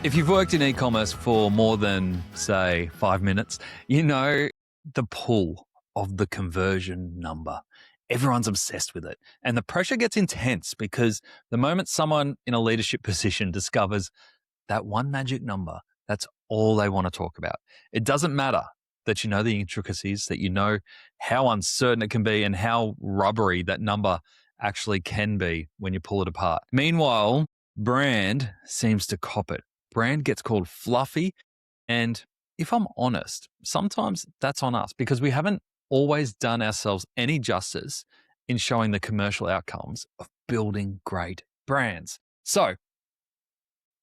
If you've worked in e-commerce for more than, say, 5 minutes, you know the pull of the conversion number. Everyone's obsessed with it. And the pressure gets intense because the moment someone in a leadership position discovers that one magic number, that's all they want to talk about. It doesn't matter that you know the intricacies, that you know how uncertain it can be and how rubbery that number actually can be when you pull it apart. Meanwhile, brand seems to cop it. Brand gets called fluffy. And if I'm honest, sometimes that's on us because we haven't always done ourselves any justice in showing the commercial outcomes of building great brands. So,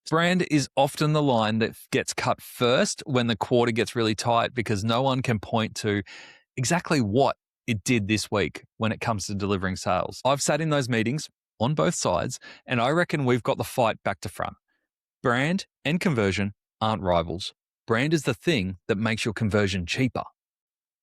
brand is often the line that gets cut first when the quarter gets really tight because no one can point to exactly what it did this week when it comes to delivering sales. I've sat in those meetings on both sides, and I reckon we've got the fight back to front. Brand and conversion aren't rivals. Brand is the thing that makes your conversion cheaper.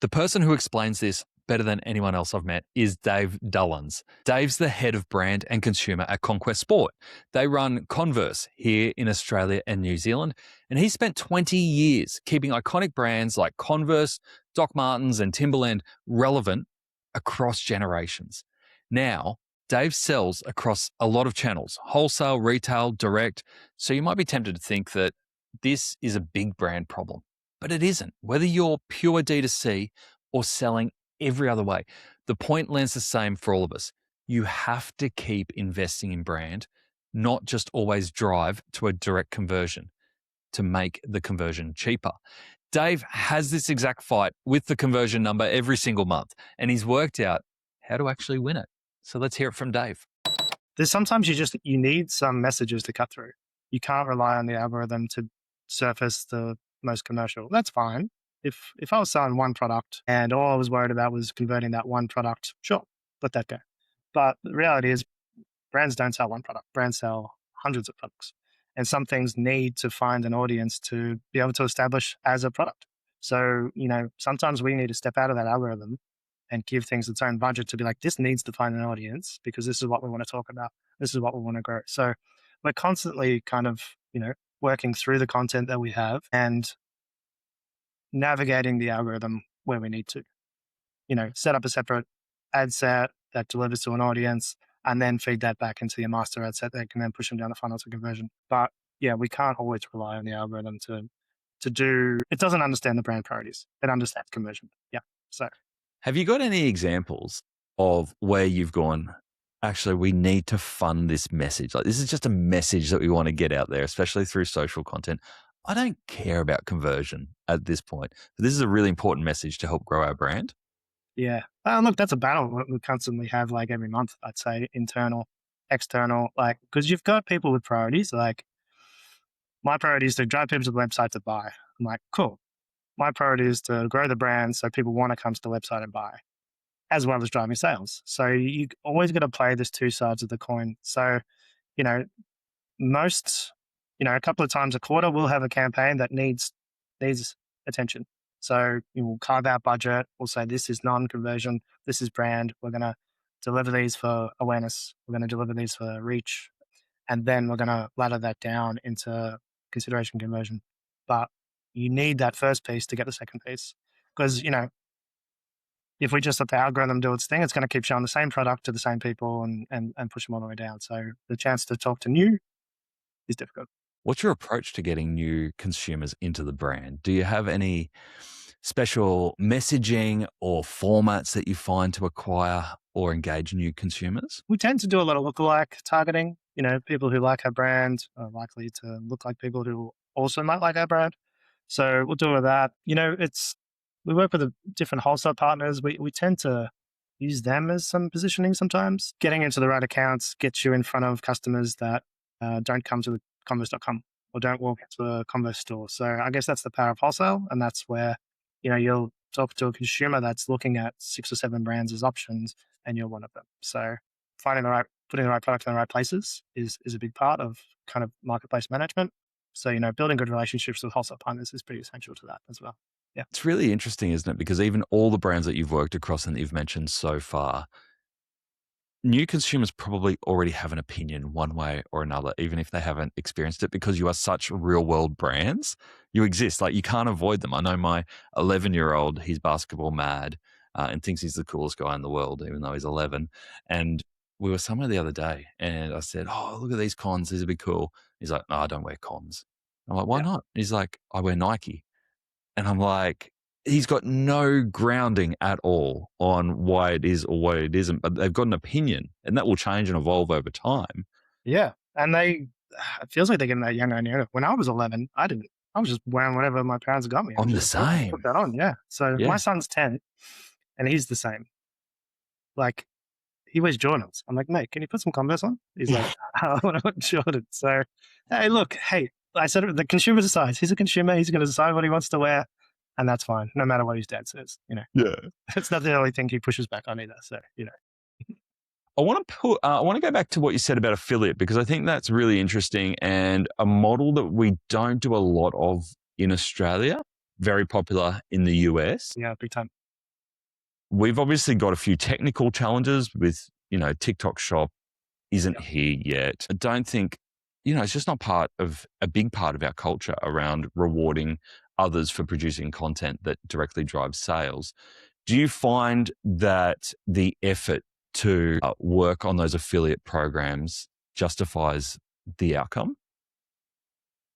The person who explains this better than anyone else I've met is Dave Dullens. Dave's the head of brand and consumer at Conquest Sport. They run Converse here in Australia and New Zealand, and he spent 20 years keeping iconic brands like Converse, Doc Martens, and Timberland relevant across generations. Now, Dave sells across a lot of channels, wholesale, retail, direct. So you might be tempted to think that this is a big brand problem, but it isn't. Whether you're pure D2C or selling every other way, the point lands the same for all of us. You have to keep investing in brand, not just always drive to a direct conversion to make the conversion cheaper. Dave has this exact fight with the conversion number every single month, and he's worked out how to actually win it. So let's hear it from Dave. There's sometimes you need some messages to cut through. You can't rely on the algorithm to surface the most commercial. That's fine. If I was selling one product and all I was worried about was converting that one product, sure, let that go. But the reality is brands don't sell one product. Brands sell hundreds of products. And some things need to find an audience to be able to establish as a product. So, sometimes we need to step out of that algorithm and give things its own budget to be like, this needs to find an audience because this is what we want to talk about. This is what we want to grow. So we're constantly kind of, working through the content that we have and navigating the algorithm where we need to, set up a separate ad set that delivers to an audience and then feed that back into your master ad set that can then push them down the funnel to conversion. But yeah, we can't always rely on the algorithm to do, it doesn't understand the brand priorities. It understands conversion. Yeah. So Have you got any examples of where you've gone, actually, we need to fund this message? Like, this is just a message that we want to get out there, especially through social content. I don't care about conversion at this point. But this is a really important message to help grow our brand. yeah. Look, that's a battle we constantly have like every month, I'd say, internal, external, like, because you've got people with priorities. Like, my priority is to drive people to the website to buy. I'm like, cool. My priority is to grow the brand so people want to come to the website and buy, as well as driving sales. So you always got to play this two sides of the coin. So, most, a couple of times a quarter, we'll have a campaign that needs attention. So we'll carve out budget. We'll say, this is non-conversion. This is brand. We're going to deliver these for awareness. We're going to deliver these for reach. And then we're going to ladder that down into consideration conversion. But you need that first piece to get the second piece. Because, if we just let the algorithm do its thing, it's going to keep showing the same product to the same people and push them all the way down. So the chance to talk to new is difficult. What's your approach to getting new consumers into the brand? Do you have any special messaging or formats that you find to acquire or engage new consumers? We tend to do a lot of lookalike targeting. People who like our brand are likely to look like people who also might like our brand. So we'll do with that. We work with different wholesale partners. We tend to use them as some positioning sometimes. Getting into the right accounts gets you in front of customers that don't come to the Converse.com or don't walk into a Converse store. So I guess that's the power of wholesale. And that's where, you'll talk to a consumer that's looking at 6 or 7 brands as options and you're one of them. So putting the right product in the right places is a big part of kind of marketplace management. So, building good relationships with wholesale partners is pretty essential to that as well. Yeah. It's really interesting, isn't it? Because even all the brands that you've worked across and that you've mentioned so far, new consumers probably already have an opinion one way or another, even if they haven't experienced it, because you are such real world brands. You exist. Like, you can't avoid them. I know my 11-year-old, he's basketball mad and thinks he's the coolest guy in the world, even though he's 11. And we were somewhere the other day and I said, "Oh, look at these cons. These would be cool." He's like, "No, I don't wear cons." I'm like, "Why Yeah. not?" He's like, "I wear Nike." And I'm like, he's got no grounding at all on why it is or why it isn't, but they've got an opinion and that will change and evolve over time. Yeah. And it feels like they're getting that young idea. When I was 11, I didn't. I was just wearing whatever my parents got me. I was I'm the just like, oh, put same. that on. Yeah. So my Yeah. son's 10 and he's the same. Like, he wears Jordans. I'm like, mate, can you put some Converse on? He's like, I want to put Jordan. So, hey, look, hey, I said the consumer decides. He's a consumer. He's going to decide what he wants to wear. And that's fine, no matter what his dad says. Yeah. It's not the only thing he pushes back on either. So, I want to go back to what you said about affiliate, because I think that's really interesting and a model that we don't do a lot of in Australia, very popular in the US. yeah, big time. We've obviously got a few technical challenges with, TikTok Shop isn't here yet. I don't think, it's just not a big part of our culture around rewarding others for producing content that directly drives sales. Do you find that the effort to work on those affiliate programs justifies the outcome?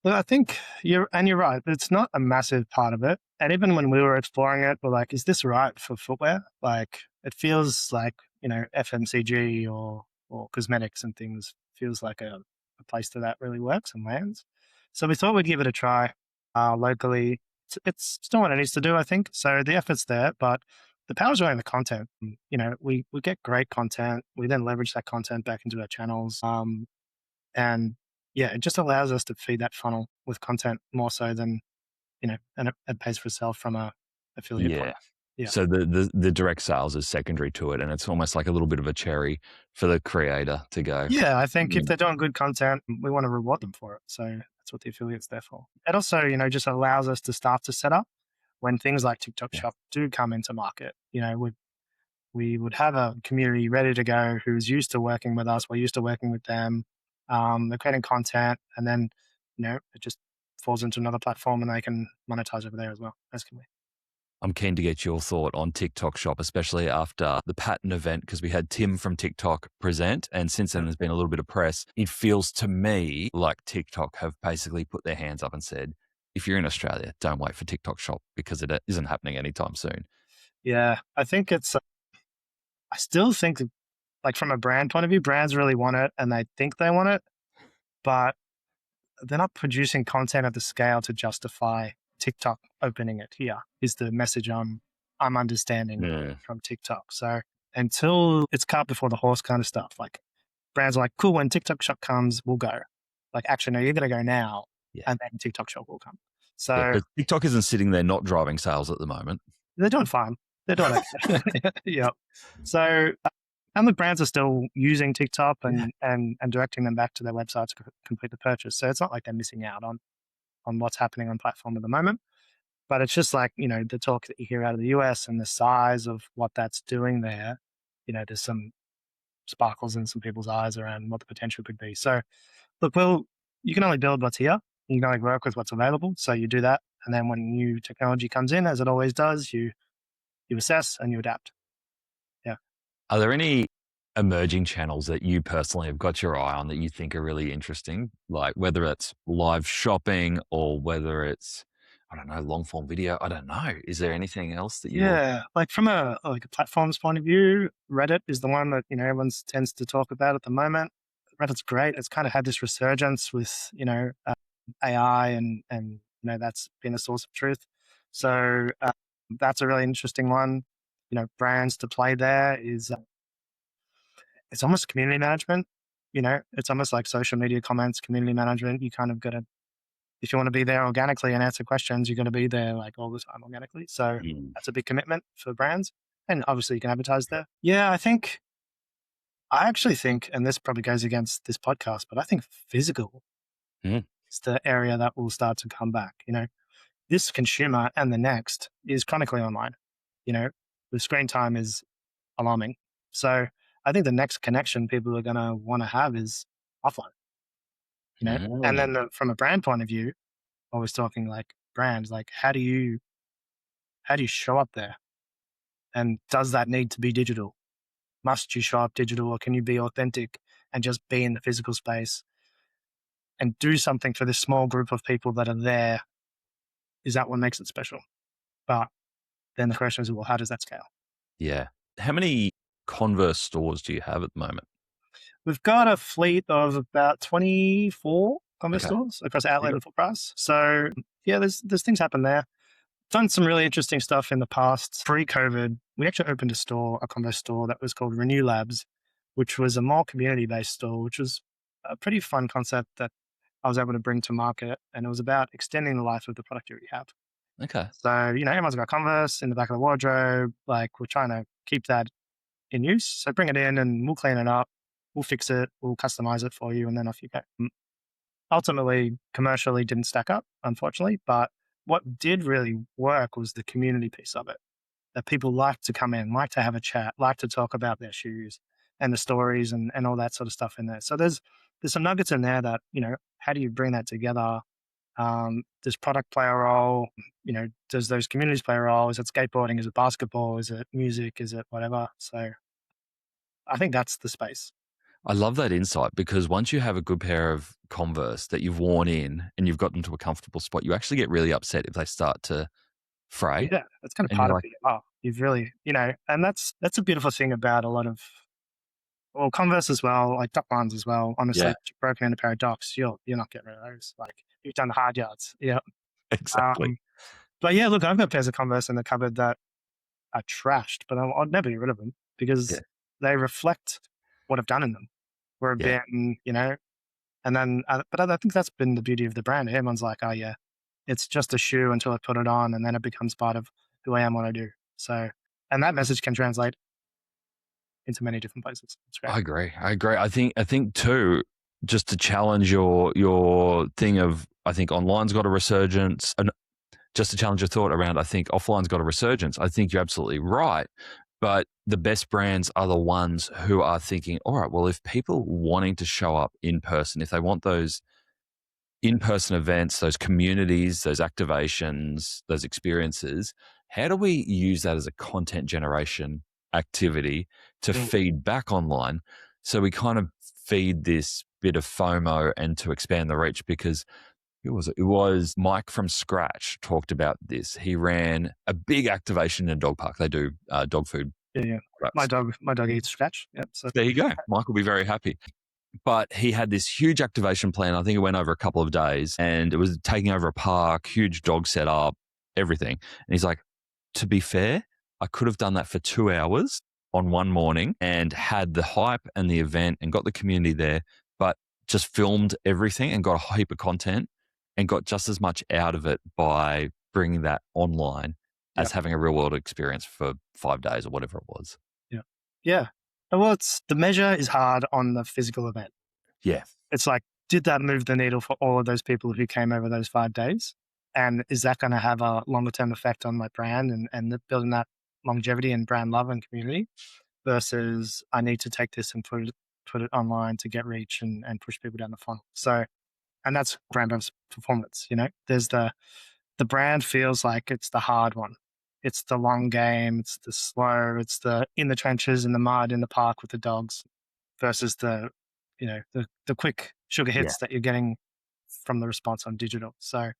Well, I think you're right. It's not a massive part of it. And even when we were exploring it, we're like, is this right for footwear? Like, it feels like, FMCG or cosmetics and things feels like a place that really works and lands. So we thought we'd give it a try locally. It's still what it needs to do, I think. So the effort's there, but the power's really in the content. We get great content. We then leverage that content back into our channels. And yeah, it just allows us to feed that funnel with content more so than, and it pays for itself from a affiliate Yeah. point. Yeah. So the direct sales is secondary to it, and it's almost like a little bit of a cherry for the creator to go. Yeah, I think if "Mm, they're doing good content, we want to reward them for it. So that's what the affiliate's there for. It also, just allows us to start to set up when things like TikTok yeah, Shop do come into market. We would have a community ready to go who's used to working with us. We're used to working with them. They're creating content, and then it just falls into another platform, and they can monetize over there as well. As can we. I'm keen to get your thought on TikTok Shop, especially after the Pattern event, because we had Tim from TikTok present, and since then there's been a little bit of press. It feels to me like TikTok have basically put their hands up and said, if you're in Australia, don't wait for TikTok Shop because it isn't happening anytime soon. Yeah, I think it's. I still think, like from a brand point of view, brands really want it, and they think they want it, but they're not producing content at the scale to justify TikTok opening it here. Is the message I'm understanding Yeah. from TikTok. So until it's cart before the horse kind of stuff, like brands are like, cool, when TikTok Shop comes, we'll go. Like, actually, no, you're going to go now, Yeah. and then TikTok Shop will come. Yeah. So But TikTok isn't sitting there not driving sales at the moment. they're doing fine. They're doing okay. Yeah. So, and the brands are still using TikTok Yeah. and directing them back to their website to complete the purchase. So it's not like they're missing out on what's happening on platform at the moment. But it's just like, the talk that you hear out of the US and the size of what that's doing there, there's some sparkles in some people's eyes around what the potential could be. So look, you can only build what's here. You can only work with what's available. So you do that. And then when new technology comes in, as it always does, you assess and you adapt. Yeah. Are there any emerging channels that you personally have got your eye on that you think are really interesting? Like whether it's live shopping or whether it's, I don't know, long form video. I don't know. Is there anything else that you're Yeah, like from a platform's point of view, Reddit is the one that everyone tends to talk about at the moment. Reddit's great. It's kind of had this resurgence with AI and that's been a source of truth. So that's a really interesting one. Brands to play there is it's almost community management. It's almost like social media comments, community management. You kind of got to, if you want to be there organically and answer questions, you're going to be there like all the time organically. So Mm. that's a big commitment for brands. And obviously you can advertise there. Yeah, I actually think, and this probably goes against this podcast, but I think physical Mm. is the area that will start to come back. This consumer and the next is chronically online. The screen time is alarming. So I think the next connection people are going to want to have is offline, and Mm. then from a brand point of view, I was talking like brands, like how do you show up there? And does that need to be digital? Must you show up digital, or can you be authentic and just be in the physical space and do something for this small group of people that are there? Is that what makes it special? But then the question is, well, how does that scale? Yeah. How many Converse stores do you have at the moment? We've got a fleet of about 24 Converse Okay. stores across outlet Yeah. and full price. So yeah, there's things happen there. Done some really interesting stuff in the past. Pre-COVID, we actually opened a Converse store that was called Renew Labs, which was a more community-based store, which was a pretty fun concept that I was able to bring to market. And it was about extending the life of the product you already have. Okay. So, everyone's got Converse in the back of the wardrobe. Like, we're trying to keep that in use. So bring it in and we'll clean it up. We'll fix it. We'll customize it for you. And then off you go. Ultimately, commercially didn't stack up, unfortunately. But what did really work was the community piece of it, that people like to come in, like to have a chat, like to talk about their shoes and the stories and all that sort of stuff in there. So there's some nuggets in there that, how do you bring that together? Does product play a role? Does those communities play a role? Is it skateboarding? Is it basketball? Is it music? Is it whatever? So I think that's the space. I love that insight because once you have a good pair of Converse that you've worn in and you've got them to a comfortable spot, you actually get really upset if they start to fray. Yeah, that's kind of And you're part of like, who you are. You've really, and that's a beautiful thing about a lot of, well, Converse as well, like Doc Martens as well. Honestly, yeah, if you've broken in a pair of Docs, you're not getting rid of those. Like, you've done the hard yards. Yeah. exactly. Um, but yeah, look, I've got pairs of Converse in the cupboard that are trashed, but I'd never get rid of them Yeah, because they reflect what I've done in them. We're a yeah. bit, and then, but I think that's been the beauty of the brand. Everyone's like, oh yeah, it's just a shoe until I put it on, and then it becomes part of who I am, what I do. So, and that message can translate into many different places. It's great. I agree. I think too, just to challenge your thing of, I think online's got a resurgence, and just to challenge your thought around, I think offline's got a resurgence. I think you're absolutely right. But the best brands are the ones who are thinking, all right, well, if people wanting to show up in person, if they want those in-person events, those communities, those activations, those experiences, how do we use that as a content generation activity to Mm. feed back online? So we kind of feed this bit of FOMO and to expand the reach, because who was it? It was Mike from Scratch talked about this. He ran a big activation in a dog park. They do dog food Yeah, yeah. products. My dog eats scratch. Yep. So There you go. Mike will be very happy. But he had this huge activation plan. I think it went over a couple of days and it was taking over a park, huge dog setup, everything. And he's like, to be fair, I could have done that for 2 hours on one morning and had the hype and the event and got the community there, but just filmed everything and got a heap of content and got just as much out of it by bringing that online yeah, as having a real world experience for 5 days or whatever it was. yeah, yeah. Well, it's the measure is hard on the physical event. Yeah. It's like, did that move the needle for all of those people who came over those 5 days? And is that going to have a longer term effect on my brand and building that longevity and brand love and community? Versus, I need to take this and put it online to get reach and push people down the funnel. So, and that's brand performance. There's the brand feels like it's the hard one. It's the long game. It's the slow. It's the in the trenches, in the mud, in the park with the dogs, versus the quick sugar Yeah. hits that you're getting from the response on digital. So,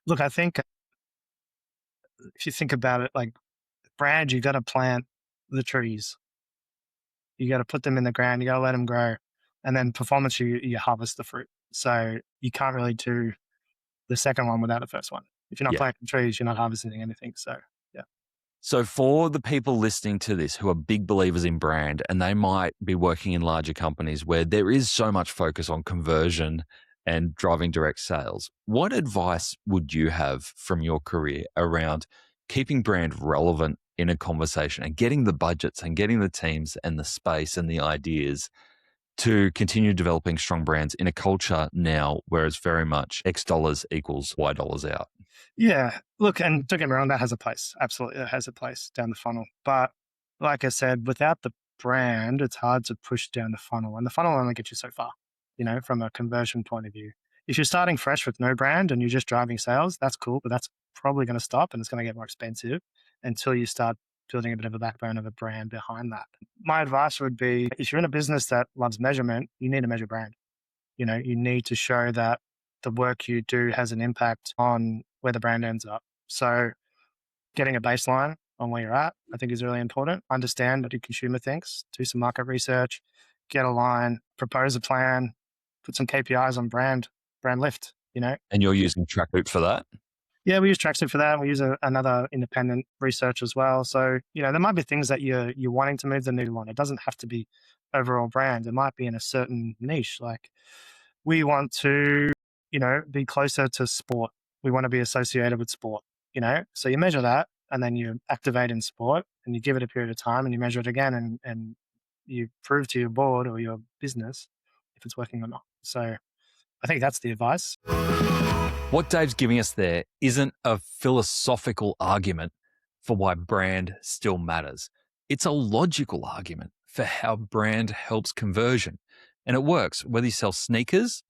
look, I think if you think about it, like brand, you got to plant the trees. You got to put them in the ground. You got to let them grow, and then performance, you harvest the fruit. So you can't really do the second one without the first one. If you're not Yeah. planting trees, you're not harvesting anything. So yeah. So for the people listening to this who are big believers in brand and they might be working in larger companies where there is so much focus on conversion and driving direct sales, what advice would you have from your career around keeping brand relevant in a conversation and getting the budgets and getting the teams and the space and the ideas to continue developing strong brands in a culture now where it's very much X dollars equals Y dollars out? Yeah. Look, and don't get me wrong, that has a place. Absolutely. It has a place down the funnel. But like I said, without the brand, it's hard to push down the funnel, and the funnel only gets you so far, from a conversion point of view. If you're starting fresh with no brand and you're just driving sales, that's cool, but that's probably going to stop and it's going to get more expensive until you start building a bit of a backbone of a brand behind that. My advice would be, if you're in a business that loves measurement, you need to measure brand. You need to show that the work you do has an impact on where the brand ends up. So getting a baseline on where you're at, I think is really important. Understand what your consumer thinks, do some market research, get a line, propose a plan, put some KPIs on brand lift, And you're using Trackboot for that? Yeah, we use Tracksuit for that. We use another independent research as well. So, there might be things that you're wanting to move the needle on. It doesn't have to be overall brand. It might be in a certain niche. Like we want to, be closer to sport. We want to be associated with sport, So you measure that and then you activate in sport and you give it a period of time and you measure it again and you prove to your board or your business if it's working or not. So I think that's the advice. What Dave's giving us there isn't a philosophical argument for why brand still matters. It's a logical argument for how brand helps conversion. And it works whether you sell sneakers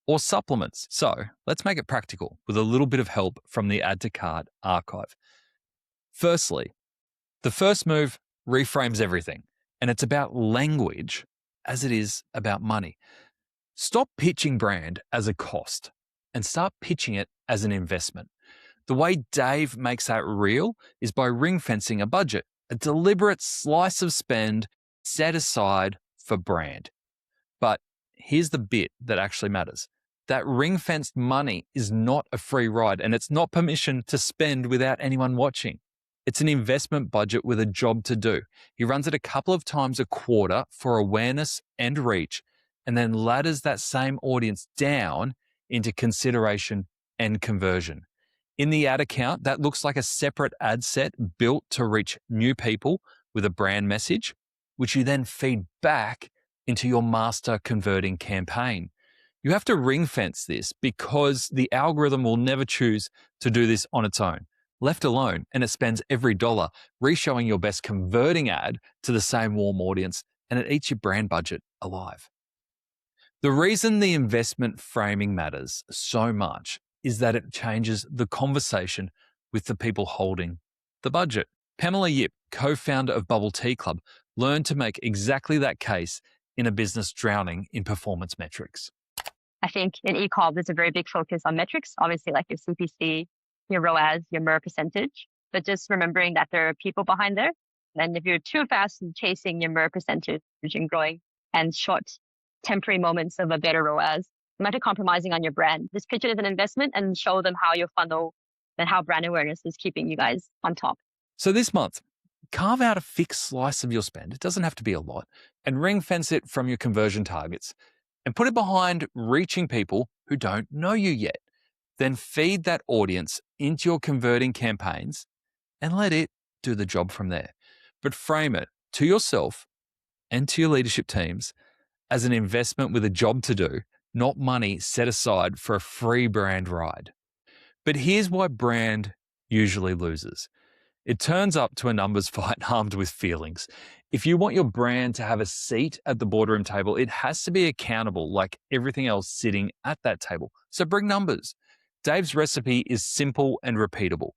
or supplements. So let's make it practical with a little bit of help from the Add to Cart archive. Firstly, the first move reframes everything. And it's about language as it is about money. Stop pitching brand as a cost and start pitching it as an investment. The way Dave makes that real is by ring fencing a budget, a deliberate slice of spend set aside for brand. But here's the bit that actually matters. That ring fenced money is not a free ride and it's not permission to spend without anyone watching. It's an investment budget with a job to do. He runs it a couple of times a quarter for awareness and reach, and then ladders that same audience down into consideration and conversion. In the ad account, that looks like a separate ad set built to reach new people with a brand message, which you then feed back into your master converting campaign. You have to ring fence this because the algorithm will never choose to do this on its own. Left alone, and it spends every dollar re-showing your best converting ad to the same warm audience, and it eats your brand budget alive. The reason the investment framing matters so much is that it changes the conversation with the people holding the budget. Pamela Yip, co-founder of Bubble Tea Club, learned to make exactly that case in a business drowning in performance metrics. I think in e-com, there's a very big focus on metrics, obviously like your CPC, your ROAS, your MER percentage, but just remembering that there are people behind there. And if you're too fast in chasing your MER percentage and growing and short temporary moments of a better ROAS, you might be compromising on your brand. Just pitch it as an investment and show them how your funnel and how brand awareness is keeping you guys on top. So this month, carve out a fixed slice of your spend. It doesn't have to be a lot, and ring fence it from your conversion targets and put it behind reaching people who don't know you yet. Then feed that audience into your converting campaigns and let it do the job from there. But frame it to yourself and to your leadership teams as an investment with a job to do, not money set aside for a free brand ride. But here's why brand usually loses. It turns up to a numbers fight armed with feelings. If you want your brand to have a seat at the boardroom table, it has to be accountable like everything else sitting at that table. So bring numbers. Dave's recipe is simple and repeatable.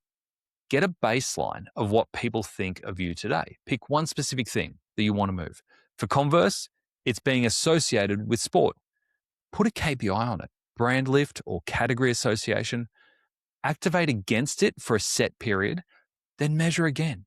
Get a baseline of what people think of you today. Pick one specific thing that you want to move. For Converse, it's being associated with sport. Put a KPI on it, brand lift or category association. Activate against it for a set period, then measure again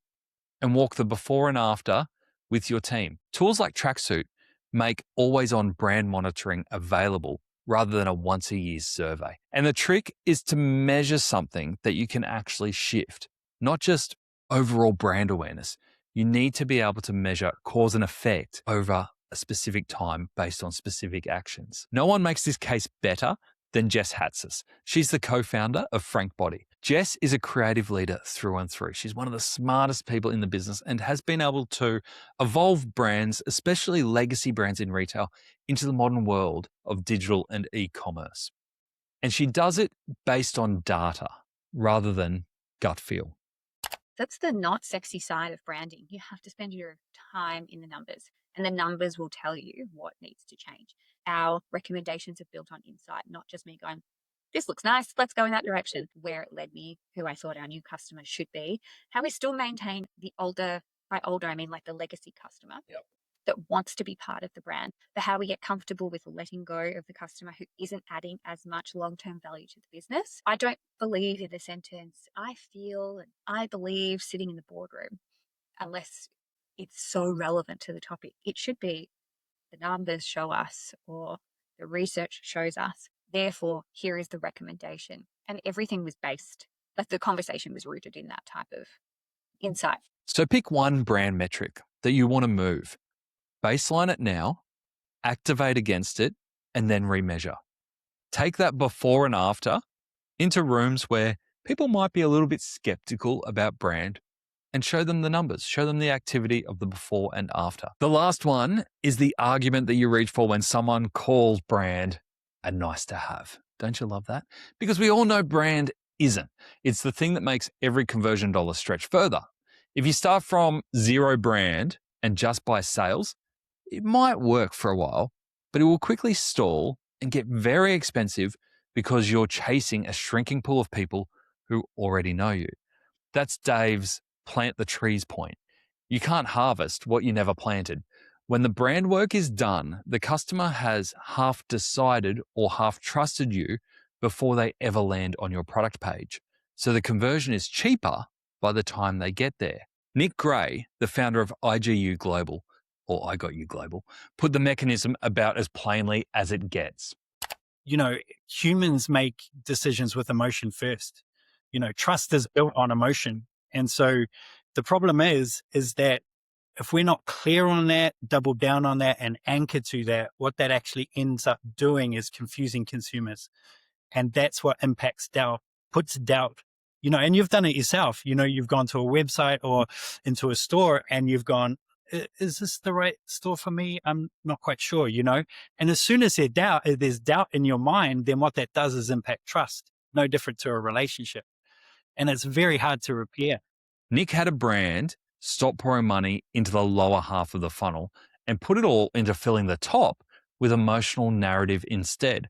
and walk the before and after with your team. Tools like Tracksuit make always-on brand monitoring available rather than a once-a-year survey. And the trick is to measure something that you can actually shift, not just overall brand awareness. You need to be able to measure cause and effect over a specific time based on specific actions. No one makes this case better than Jess Hatzis. She's the co-founder of Frank Body. Jess is a creative leader through and through. She's one of the smartest people in the business and has been able to evolve brands, especially legacy brands in retail, into the modern world of digital and e-commerce. And she does it based on data rather than gut feel. That's the not sexy side of branding. You have to spend your time in the numbers, and the numbers will tell you what needs to change. Our recommendations are built on insight, not just me going, this looks nice, let's go in that direction. Where it led me, who I thought our new customers should be, how we still maintain the older, by older, I mean like the legacy customer. Yep. That wants to be part of the brand, but how we get comfortable with letting go of the customer who isn't adding as much long-term value to the business. I don't believe in the sentence, I feel and I believe sitting in the boardroom, unless it's so relevant to the topic. It should be the numbers show us or the research shows us. Therefore, here is the recommendation. And everything was based, like the conversation was rooted in that type of insight. So pick one brand metric that you want to move. Baseline it now, activate against it, and then remeasure. Take that before and after into rooms where people might be a little bit skeptical about brand and show them the numbers, show them the activity of the before and after. The last one is the argument that you reach for when someone calls brand a nice to have. Don't you love that? Because we all know brand isn't. It's the thing that makes every conversion dollar stretch further. If you start from zero brand and just buy sales, it might work for a while, but it will quickly stall and get very expensive because you're chasing a shrinking pool of people who already know you. That's Dave's plant the trees point. You can't harvest what you never planted. When the brand work is done, the customer has half decided or half trusted you before they ever land on your product page. So the conversion is cheaper by the time they get there. Nick Gray, the founder of IGU Global, or IGU Global, put the mechanism about as plainly as it gets. You know, humans make decisions with emotion first. You know, trust is built on emotion. And so the problem is that if we're not clear on that, double down on that and anchor to that, what that actually ends up doing is confusing consumers. And that's what impacts doubt, puts doubt, you know, and you've done it yourself. You know, you've gone to a website or into a store and you've gone, is this the right store for me? I'm not quite sure, you know? And as soon as there's doubt in your mind, then what that does is impact trust, no different to a relationship. And it's very hard to repair. Nick had a brand stop pouring money into the lower half of the funnel and put it all into filling the top with emotional narrative instead.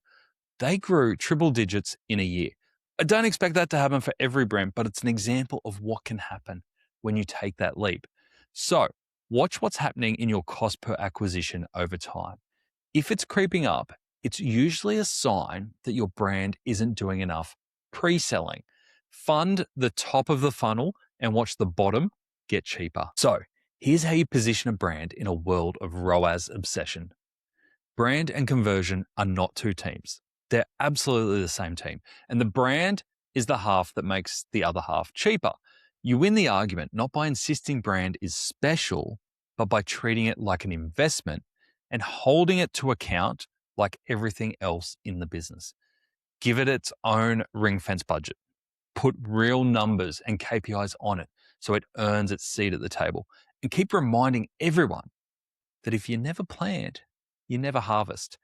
They grew triple digits in a year. I don't expect that to happen for every brand, but it's an example of what can happen when you take that leap. So watch what's happening in your cost per acquisition over time. If it's creeping up, it's usually a sign that your brand isn't doing enough pre-selling. Fund the top of the funnel and watch the bottom get cheaper. So here's how you position a brand in a world of ROAS obsession. Brand and conversion are not two teams. They're absolutely the same team. And the brand is the half that makes the other half cheaper. You win the argument not by insisting brand is special, but by treating it like an investment and holding it to account like everything else in the business. Give it its own ring-fence budget. Put real numbers and KPIs on it so it earns its seat at the table. And keep reminding everyone that if you never plant, you never harvest.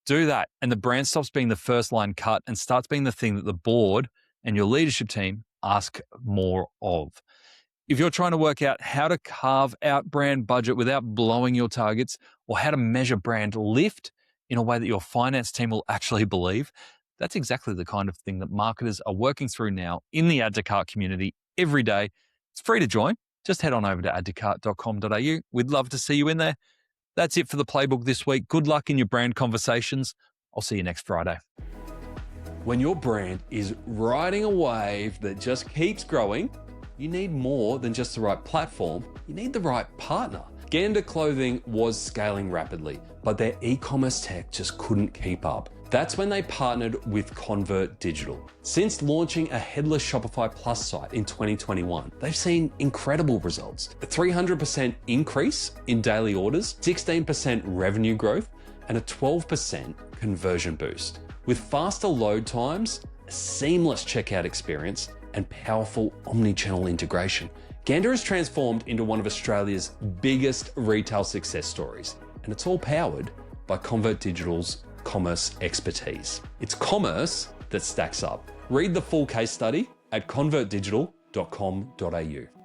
Do that, and the brand stops being the first line cut and starts being the thing that the board and your leadership team ask more of. If you're trying to work out how to carve out brand budget without blowing your targets, or how to measure brand lift in a way that your finance team will actually believe, that's exactly the kind of thing that marketers are working through now in the Add to Cart community every day. It's free to join. Just head on over to addtocart.com.au. We'd love to see you in there. That's it for the playbook this week. Good luck in your brand conversations. I'll see you next Friday. When your brand is riding a wave that just keeps growing, you need more than just the right platform. You need the right partner. Gander Clothing was scaling rapidly, but their e-commerce tech just couldn't keep up. That's when they partnered with Convert Digital. Since launching a headless Shopify Plus site in 2021, they've seen incredible results. A 300% increase in daily orders, 16% revenue growth, and a 12% conversion boost. With faster load times, a seamless checkout experience, and powerful omni-channel integration, Gander has transformed into one of Australia's biggest retail success stories. And it's all powered by Convert Digital's commerce expertise. It's commerce that stacks up. Read the full case study at convertdigital.com.au.